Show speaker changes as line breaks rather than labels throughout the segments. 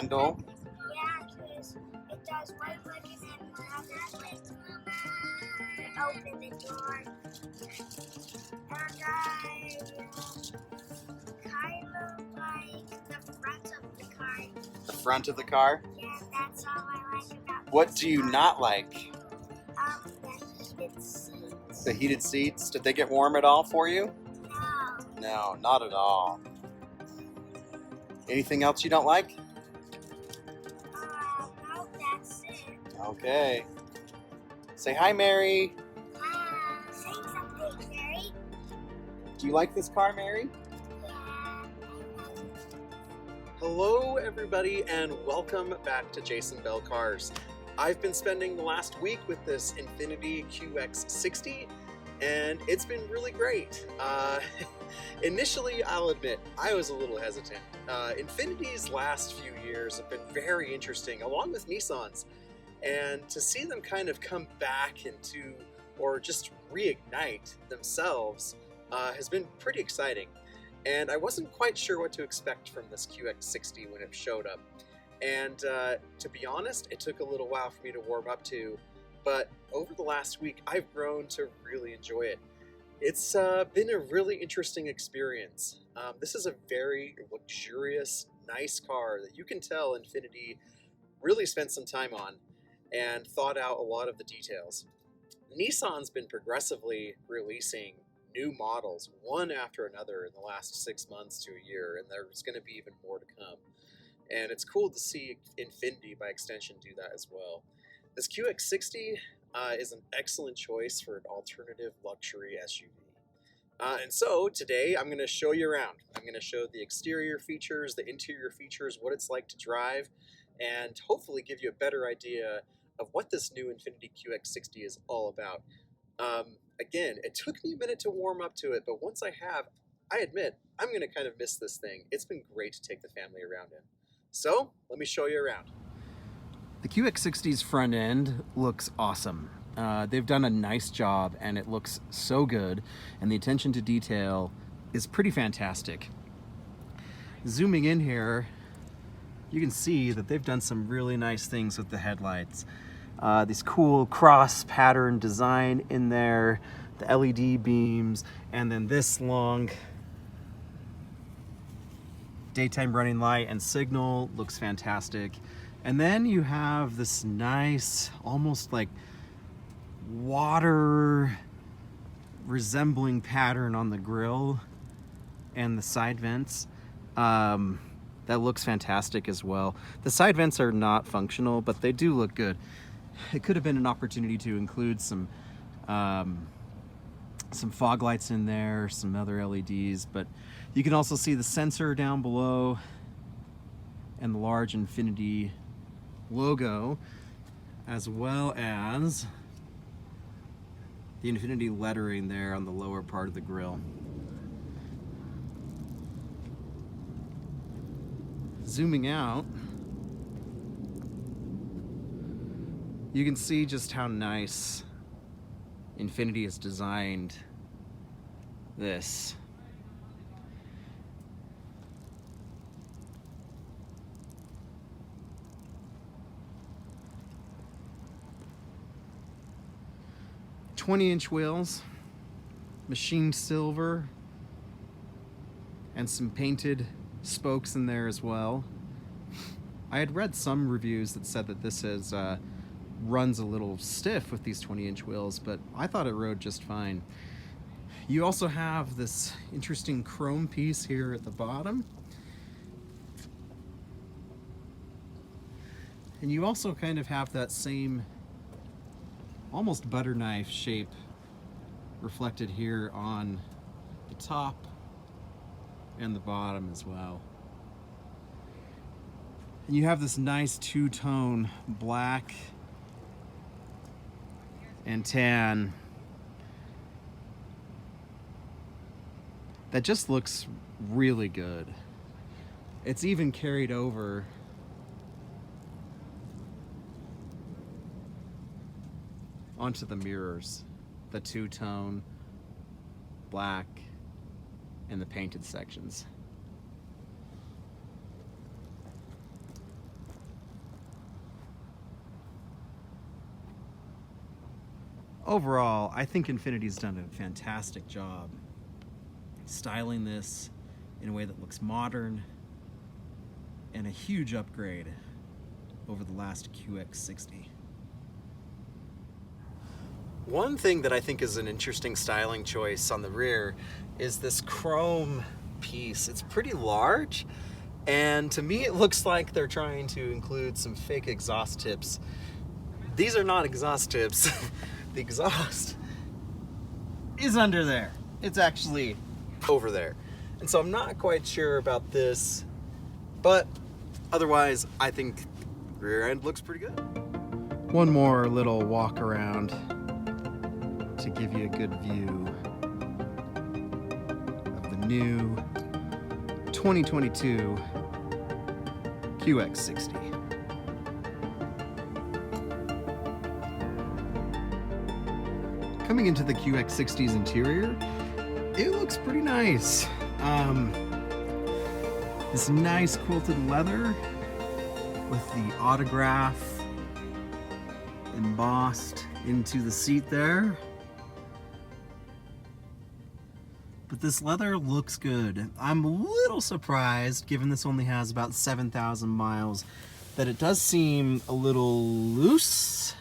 handle.
Yeah, because it does one click and then another click. Open the door. And I kind of like the front of the car.
The front of the car.
Yeah, that's all I like about
What
this
do you
car.
not like?
The heated seats.
The heated seats. Did they get warm at all for you?
No.
No, not at all. Anything else you don't like?
No, that's it.
Okay. Say hi, Mary.
Say something, Mary.
Do you like this car, Mary?
Yeah.
Hello, everybody, and welcome back to Jason Bell Cars. I've been spending the last week with this Infiniti QX60, and it's been really great. Initially, I'll admit, I was a little hesitant. Infiniti's last few years have been very interesting, along with Nissan's, and to see them kind of come back into, or just reignite themselves, has been pretty exciting. And I wasn't quite sure what to expect from this QX60 when it showed up. And to be honest, it took a little while for me to warm up to, but over the last week, I've grown to really enjoy it. It's been a really interesting experience. This is a very luxurious, nice car that you can tell Infiniti really spent some time on and thought out a lot of the details. Nissan's been progressively releasing new models, one after another, in the last 6 months to a year, and there's going to be even more to come. And it's cool to see Infiniti, by extension, do that as well. This QX60 is an excellent choice for an alternative luxury SUV. And so today I'm going to show you around. I'm going to show the exterior features, the interior features, what it's like to drive, and hopefully give you a better idea of what this new Infiniti QX60 is all about. Again, it took me a minute to warm up to it, but once I have, I admit, I'm going to kind of miss this thing. It's been great to take the family around in. So, let me show you around. The QX60's front end looks awesome. They've done a nice job, and it looks so good, and the attention to detail is pretty fantastic. Zooming in here, you can see that they've done some really nice things with the headlights. These cool cross pattern design in there, the LED beams, and then this long daytime running light and signal looks fantastic. And then you have this nice, almost like water resembling pattern on the grille and the side vents. That looks fantastic as well. The side vents are not functional, but they do look good. It could have been an opportunity to include some fog lights in there, some other LEDs, but you can also see the sensor down below and the large Infiniti logo, as well as the Infiniti lettering there on the lower part of the grille. Zooming out, you can see just how nice Infiniti has designed this. "20-inch wheels, machined silver, and some painted spokes in there as well. I had read some reviews that said that this is runs a little stiff with these 20-inch wheels, but I thought it rode just fine. You also have this interesting chrome piece here at the bottom. And you also kind of have that same almost butter knife shape reflected here on the top and the bottom as well. And you have this nice two-tone black and tan that just looks really good. It's even carried over onto the mirrors, the two-tone black and the painted sections. overall, I think Infiniti's done a fantastic job styling this in a way that looks modern and a huge upgrade over the last QX60. One thing that I think is an interesting styling choice on the rear is this chrome piece. It's pretty large, and to me it looks like they're trying to include some fake exhaust tips. These are not exhaust tips. The exhaust is under there. It's actually over there. And so I'm not quite sure about this, but otherwise I think rear end looks pretty good. One more little walk around to give you a good view of the new 2022 QX60. Coming into the QX60's interior, it looks pretty nice. This nice quilted leather with the autograph embossed into the seat there. But this leather looks good. I'm a little surprised, given this only has about 7,000 miles, that it does seem a little loose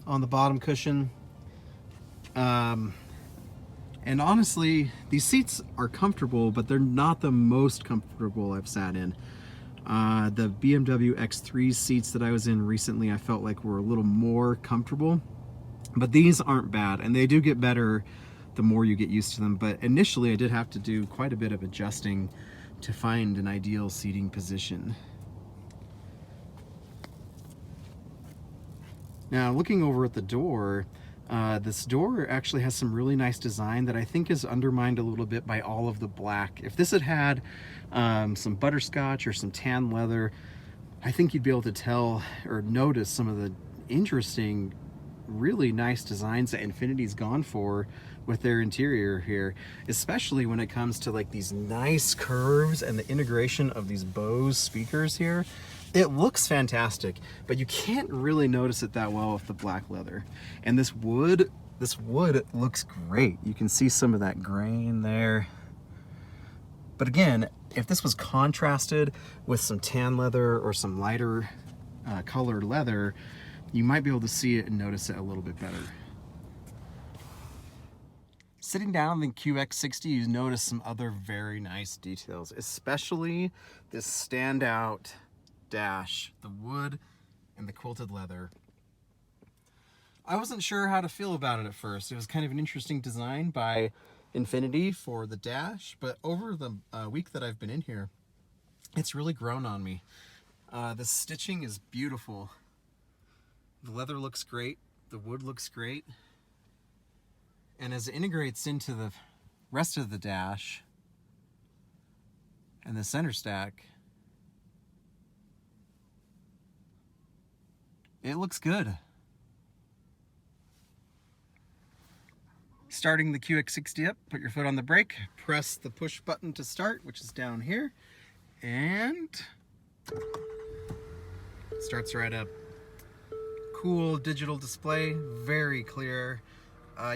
on the bottom cushion. And honestly, these seats are comfortable, but they're not the most comfortable I've sat in. The BMW X3 seats that I was in recently, I felt like were a little more comfortable, but these aren't bad, and they do get better the more you get used to them. But initially I did have to do quite a bit of adjusting to find an ideal seating position. Now, looking over at the door, this door actually has some really nice design that I think is undermined a little bit by all of the black. If this had had some butterscotch or some tan leather, I think you'd be able to tell or notice some of the interesting, really nice designs that Infiniti's gone for with their interior here, especially when it comes to like these nice curves and the integration of these Bose speakers here. It looks fantastic, but you can't really notice it that well with the black leather. And this wood looks great. You can see some of that grain there. But again, if this was contrasted with some tan leather or some lighter colored leather, you might be able to see it and notice it a little bit better. Sitting down in the QX60, you notice some other very nice details, especially this standout dash, the wood and the quilted leather. I wasn't sure how to feel about it at first. It was kind of an interesting design by Infiniti for the dash, but over the week that I've been in here, it's really grown on me. The stitching is beautiful. The leather looks great. The wood looks great. And as it integrates into the rest of the dash and the center stack, it looks good. Starting the QX60 up, put your foot on the brake, press the push button to start, which is down here, and it starts right up. Cool digital display, very clear.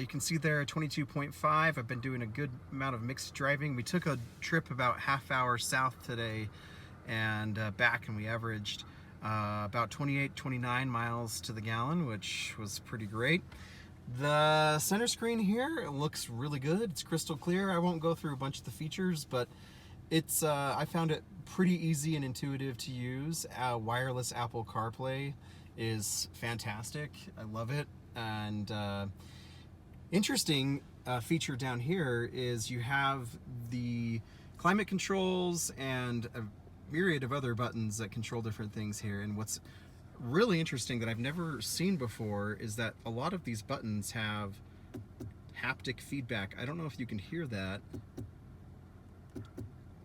You can see there 22.5. I've been doing a good amount of mixed driving. We took a trip about half hour south today and back, and we averaged about 28, 29 miles to the gallon, which was pretty great. The center screen here, it looks really good. It's crystal clear. I won't go through a bunch of the features, but it's I found it pretty easy and intuitive to use. Wireless Apple CarPlay is fantastic. I love it. And interesting feature down here is you have the climate controls and a myriad of other buttons that control different things here. And what's really interesting that I've never seen before is that a lot of these buttons have haptic feedback. I don't know if you can hear that,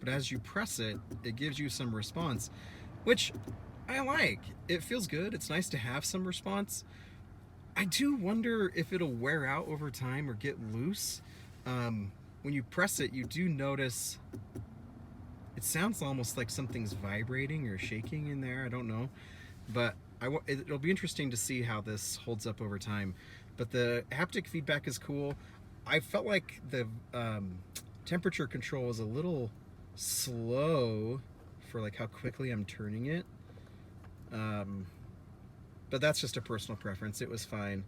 but as you press it, it gives you some response, which I like. It feels good. It's nice to have some response. I do wonder if it'll wear out over time or get loose. When you press it, you do notice it sounds almost like something's vibrating or shaking in there. I don't know, but it'll be interesting to see how this holds up over time. but the haptic feedback is cool. I felt like the temperature control was a little slow for like how quickly I'm turning it. But that's just a personal preference. It was fine.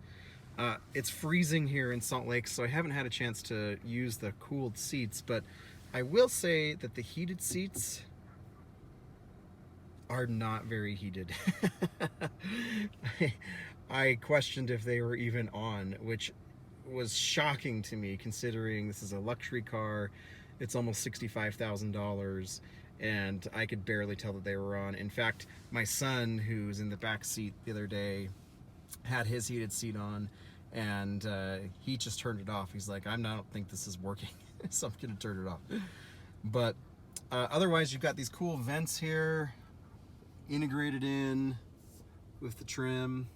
It's freezing here in Salt Lake, so I haven't had a chance to use the cooled seats, but I will say that the heated seats are not very heated. I questioned if they were even on, which was shocking to me considering this is a luxury car. It's almost $65,000 and I could barely tell that they were on. In fact, my son, who's in the back seat the other day, had his heated seat on and he just turned it off. He's like, I don't think this is working, so I'm gonna turn it off. But otherwise, you've got these cool vents here integrated in with the trim.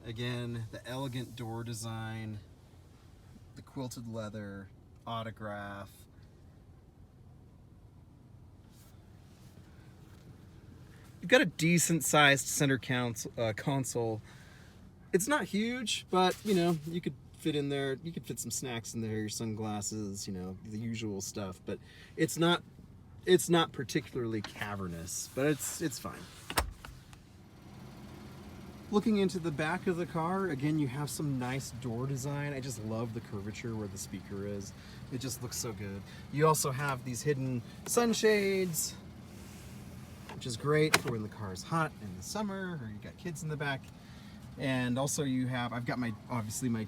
Again, the elegant door design, the quilted leather, autograph. You've got a decent sized center console. It's not huge, but you know, you could fit in there, you could fit some snacks in there, your sunglasses, you know, the usual stuff, but it's not particularly cavernous, but it's fine. Looking into the back of the car, again, you have some nice door design. I just love the curvature where the speaker is. It just looks so good. You also have these hidden sunshades, which is great for when the car is hot in the summer or you got kids in the back. And also you have, I've got obviously my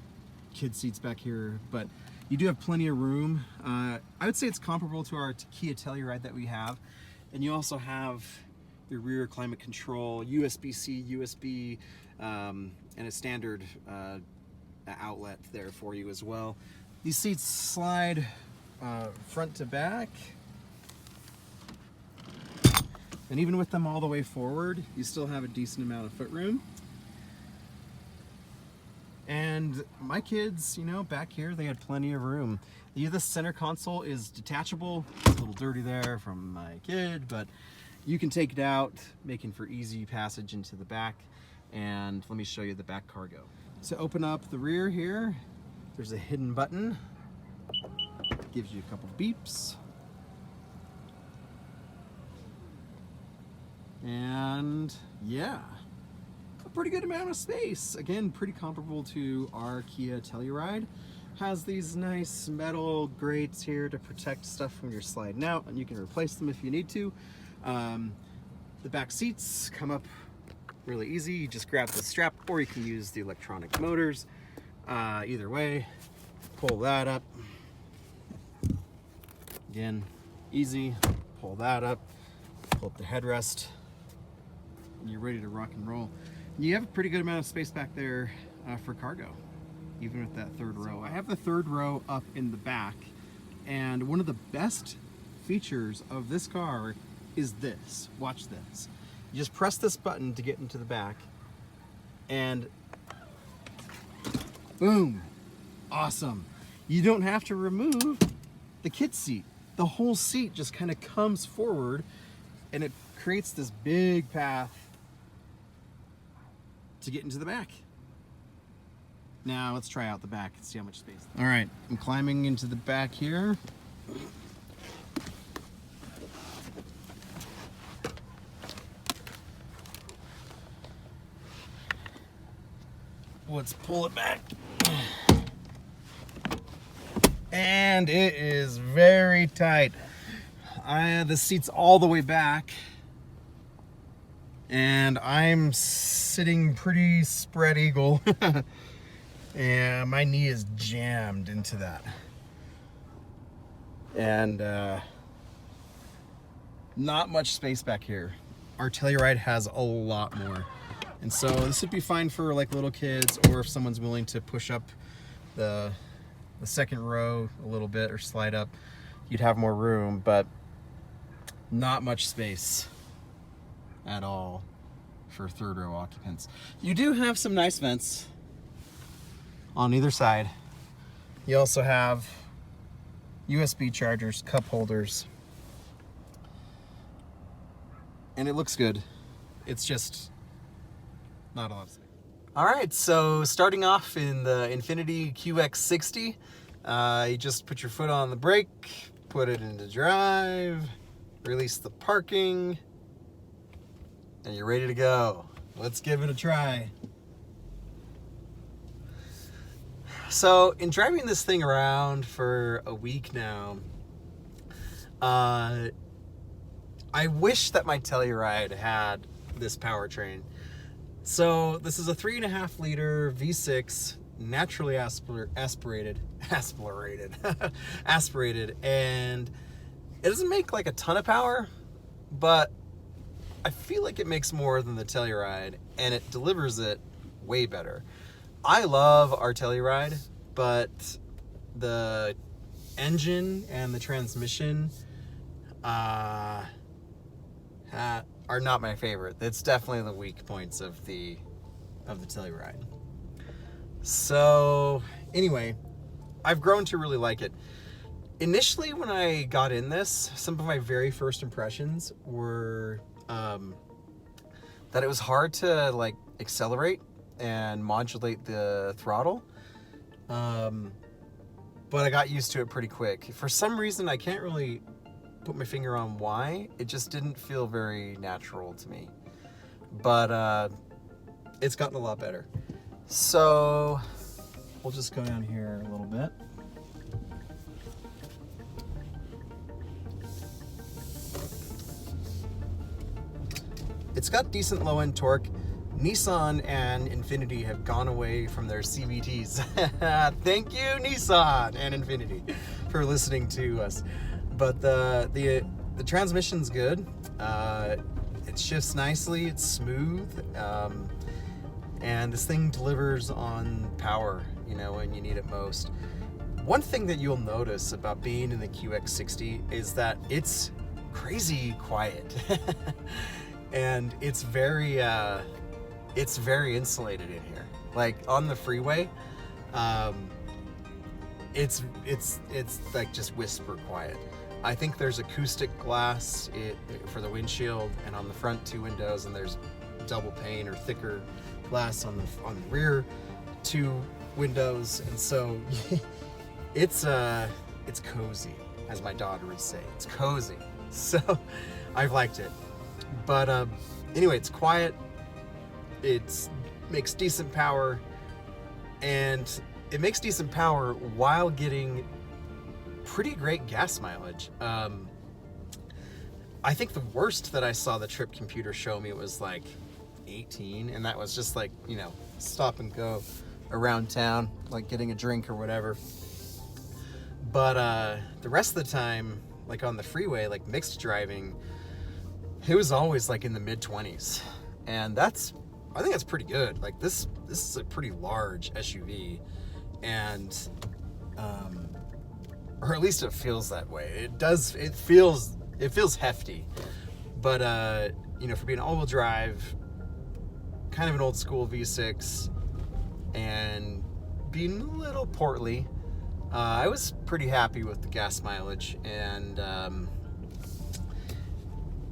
kid seats back here, but you do have plenty of room. I would say it's comparable to our Kia Telluride that we have. And you also have your rear climate control, USB-C, USB, and a standard outlet there for you as well. These seats slide front to back. And even with them all the way forward, you still have a decent amount of footroom. And my kids, you know, back here, they had plenty of room. The center console is detachable. It's a little dirty there from my kid, but you can take it out, making for easy passage into the back. And let me show you the back cargo. To open up the rear here, there's a hidden button. Gives you a couple beeps. And yeah, a pretty good amount of space. Again, pretty comparable to our Kia Telluride. Has these nice metal grates here to protect stuff from your sliding out, and you can replace them if you need to. The back seats come up really easy. You just grab the strap, or you can use the electronic motors. Either way, pull that up. Again, easy. Pull that up, pull up the headrest, and you're ready to rock and roll. You have a pretty good amount of space back there for cargo, even with that third row. I have the third row up in the back, and one of the best features of this car is this. Watch this. You just press this button to get into the back, and boom, awesome. You don't have to remove the kid seat. The whole seat just kind of comes forward, and it creates this big path to get into the back. Now let's try out the back and see how much space. All right, I'm climbing into the back here. Let's pull it back. And it is very tight. The seat's all the way back, and I'm sitting pretty spread eagle. And my knee is jammed into that. And not much space back here. Our Telluride has a lot more. And so this would be fine for like little kids, or if someone's willing to push up the second row a little bit or slide up, you'd have more room, but not much space at all for third row occupants. You do have some nice vents on either side. You also have USB chargers, cup holders, and it looks good. It's just not a lot of space. All right, so starting off in the Infiniti QX60, you just put your foot on the brake, put it into drive, release the parking, and you're ready to go. Let's give it a try. So in driving this thing around for a week now, I wish that my Telluride had this powertrain. So this is a 3.5 liter V6, naturally aspirated, and it doesn't make like a ton of power, but I feel like it makes more than the Telluride, and it delivers it way better. I love our Telluride, but the engine and the transmission are not my favorite. It's definitely the weak points of the Telluride. So anyway, I've grown to really like it. Initially, when I got in this, some of my very first impressions were that it was hard to like accelerate and modulate the throttle. But I got used to it pretty quick. For some reason, I can't really put my finger on why. It just didn't feel very natural to me. But it's gotten a lot better. So we'll just go down here a little bit. It's got decent low-end torque. Nissan and Infiniti have gone away from their CVTs. Thank you, Nissan and Infiniti, for listening to us. But the transmission's good. It shifts nicely. It's smooth, and this thing delivers on power, you know, when you need it most. One thing that you'll notice about being in the QX60 is that it's crazy quiet, and it's very insulated in here. Like on the freeway, it's like just whisper quiet. I think there's acoustic glass for the windshield and on the front two windows, and there's double pane or thicker glass on the rear two windows, and so it's cozy, as my daughter would say. It's cozy, so I've liked it. But anyway, it's quiet. It makes decent power, and it makes decent power while getting pretty great gas mileage. I think the worst that I saw the trip computer show me was like 18, and that was just like, you know, stop and go around town, like getting a drink or whatever. But the rest of the time, like on the freeway, like mixed driving, it was always like in the mid-20s, and I think that's pretty good. Like this is a pretty large SUV, and or at least it feels that way. It feels hefty, but you know, for being all-wheel drive, kind of an old school V6, and being a little portly, I was pretty happy with the gas mileage, and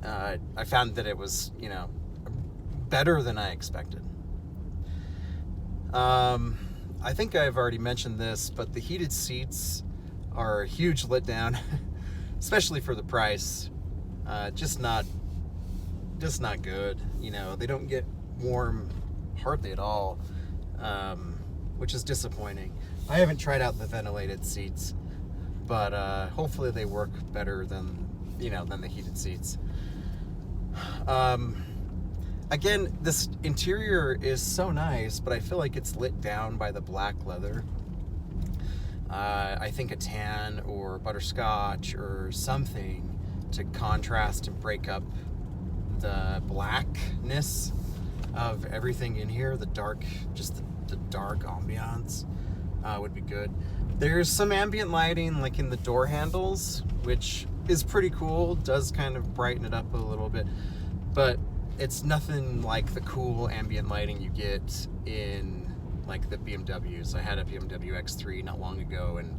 I found that it was, you know, better than I expected. I think I've already mentioned this, but the heated seats are a huge letdown, especially for the price. Just not good. You know, they don't get warm hardly at all, which is disappointing. I haven't tried out the ventilated seats, but hopefully they work better than the heated seats. Again, this interior is so nice, but I feel like it's lit down by the black leather. I think a tan or butterscotch or something to contrast and break up the blackness of everything in here, the dark ambiance would be good. There's some ambient lighting like in the door handles, which is pretty cool, does kind of brighten it up a little bit, but it's nothing like the cool ambient lighting you get in like the BMWs. I had a BMW X3 not long ago, and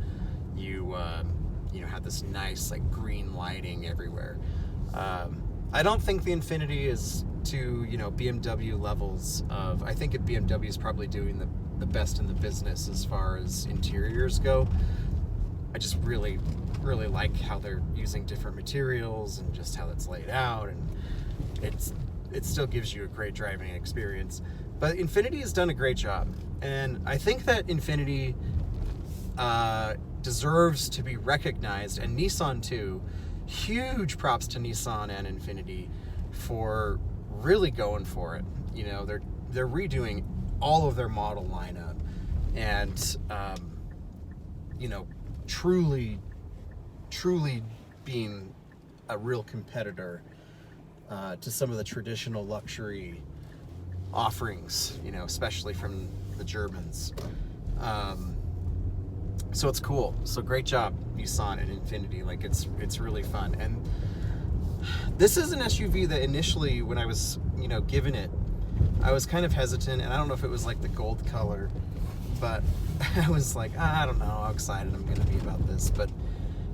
you had this nice like green lighting everywhere. I I don't think the Infiniti is to, BMW levels of, I think BMW is probably doing the best in the business as far as interiors go. I just really, really like how they're using different materials and just how it's laid out, and it still gives you a great driving experience. But Infiniti has done a great job, and I think that Infiniti deserves to be recognized, and Nissan too. Huge props to Nissan and Infiniti for really going for it. They're redoing all of their model lineup, and truly being a real competitor to some of the traditional luxury offerings, especially from the Germans. So it's cool. So great job, Nissan and Infiniti. Like, it's really fun. And this is an SUV that initially, when I was, given it, I was kind of hesitant, and I don't know if it was like the gold color, but I was like, I don't know how excited I'm going to be about this. But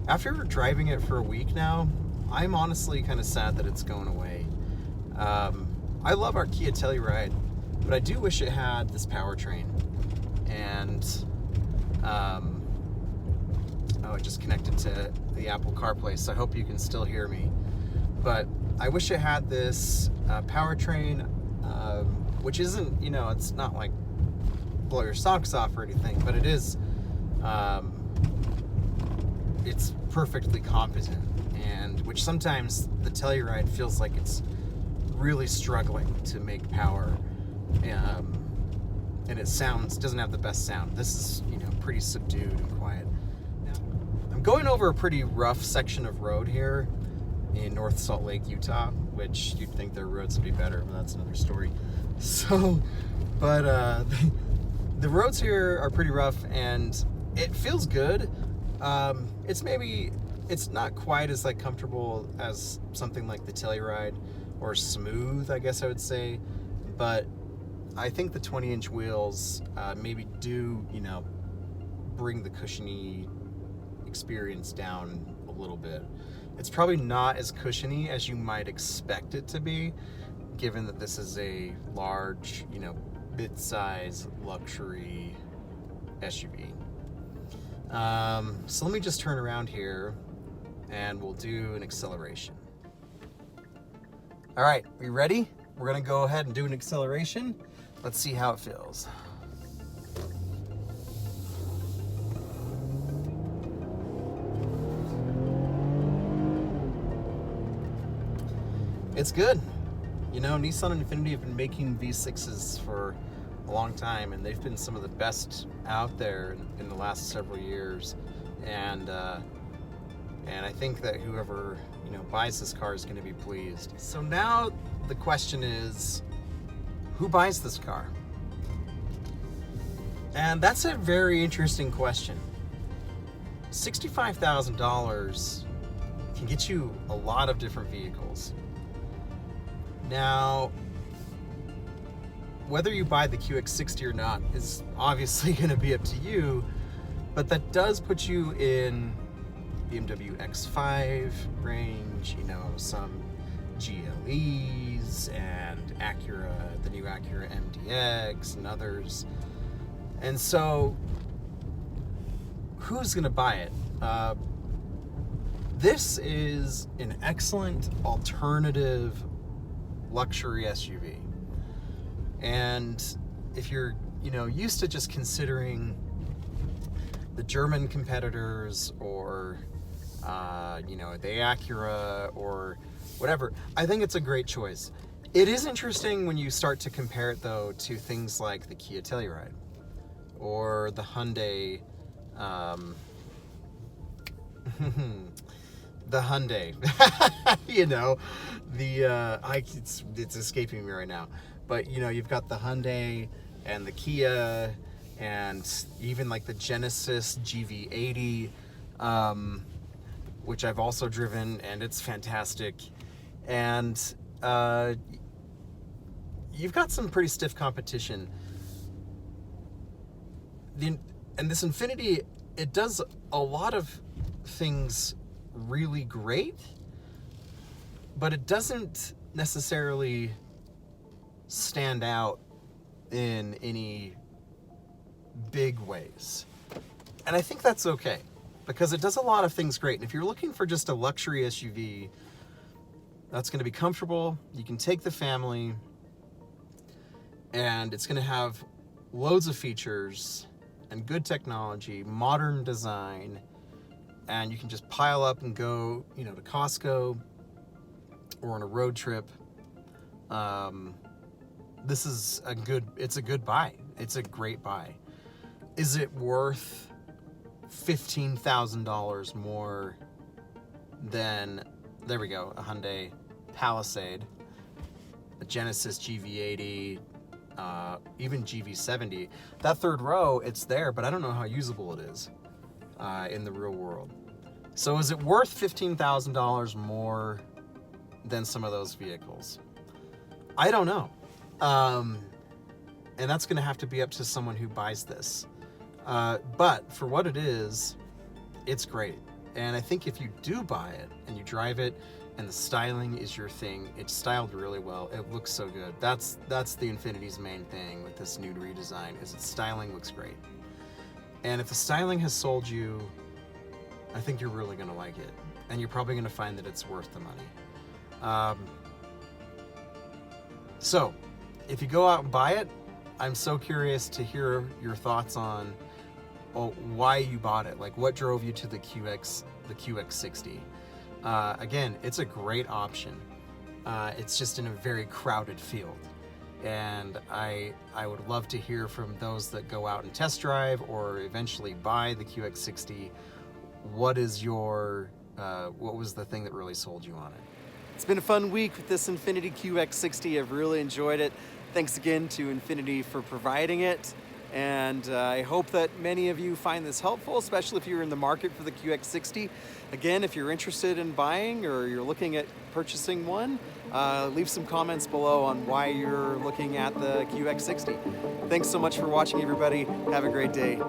after driving it for a week now, I'm honestly kind of sad that it's going away. I love our Kia Telluride, but I do wish it had this powertrain. And it just connected to the Apple CarPlay, so I hope you can still hear me. But I wish it had this powertrain, which isn't, it's not like blow your socks off or anything, but it is, it's perfectly competent, and which sometimes the Telluride feels like it's really struggling to make power, and it doesn't have the best sound. This is, pretty subdued and quiet. Now, I'm going over a pretty rough section of road here in North Salt Lake, Utah, which you'd think their roads would be better, but that's another story. So, but the roads here are pretty rough, and it feels good. It's not quite as like comfortable as something like the Telluride, or smooth, I guess I would say, but I think the 20-inch wheels maybe do, bring the cushiony experience down a little bit. It's probably not as cushiony as you might expect it to be, given that this is a large, mid-size luxury SUV. So let me just turn around here and we'll do an acceleration. All right, we ready? We're gonna go ahead and do an acceleration. Let's see how it feels. It's good. Nissan and Infiniti have been making V6s for a long time, and they've been some of the best out there in the last several years. And I think that whoever buys this car is going to be pleased. So now the question is, who buys this car? And that's a very interesting question. $65,000 can get you a lot of different vehicles. Now, whether you buy the QX60 or not is obviously going to be up to you, but that does put you in BMW X5 range, some GLEs and Acura, the new Acura MDX and others. And so, who's going to buy it? This is an excellent alternative luxury SUV. And if you're, used to just considering the German competitors or, the Acura or whatever, I think it's a great choice. It is interesting when you start to compare it, though, to things like the Kia Telluride or the Hyundai, the Hyundai, it's escaping me right now. But, you've got the Hyundai and the Kia and even like the Genesis GV80, which I've also driven, and it's fantastic. And you've got some pretty stiff competition. And this Infiniti, it does a lot of things really great, but it doesn't necessarily stand out in any big ways. And I think that's okay, because it does a lot of things great. And if you're looking for just a luxury SUV that's going to be comfortable, you can take the family, and it's going to have loads of features and good technology, modern design, and you can just pile up and go, to Costco or on a road trip. This is it's a good buy. It's a great buy. Is it worth $15,000 more than, there we go, a Hyundai Palisade, a Genesis GV80, even GV70? That third row, it's there, but I don't know how usable it is in the real world. So is it worth $15,000 more than some of those vehicles? I don't know. And that's going to have to be up to someone who buys this. But for what it is, it's great. And I think if you do buy it and you drive it and the styling is your thing, it's styled really well. It looks so good. That's the Infiniti's main thing with this new redesign, is its styling looks great. And if the styling has sold you, I think you're really going to like it. And you're probably going to find that it's worth the money. So, if you go out and buy it, I'm so curious to hear your thoughts on why you bought it. Like, what drove you to the QX60? Again, it's a great option. It's just in a very crowded field. And I would love to hear from those that go out and test drive or eventually buy the QX60. What is what was the thing that really sold you on it? It's been a fun week with this Infiniti QX60. I've really enjoyed it. Thanks again to Infiniti for providing it. And I hope that many of you find this helpful, especially if you're in the market for the QX60. Again, if you're interested in buying or you're looking at purchasing one, leave some comments below on why you're looking at the QX60. Thanks so much for watching, everybody. Have a great day.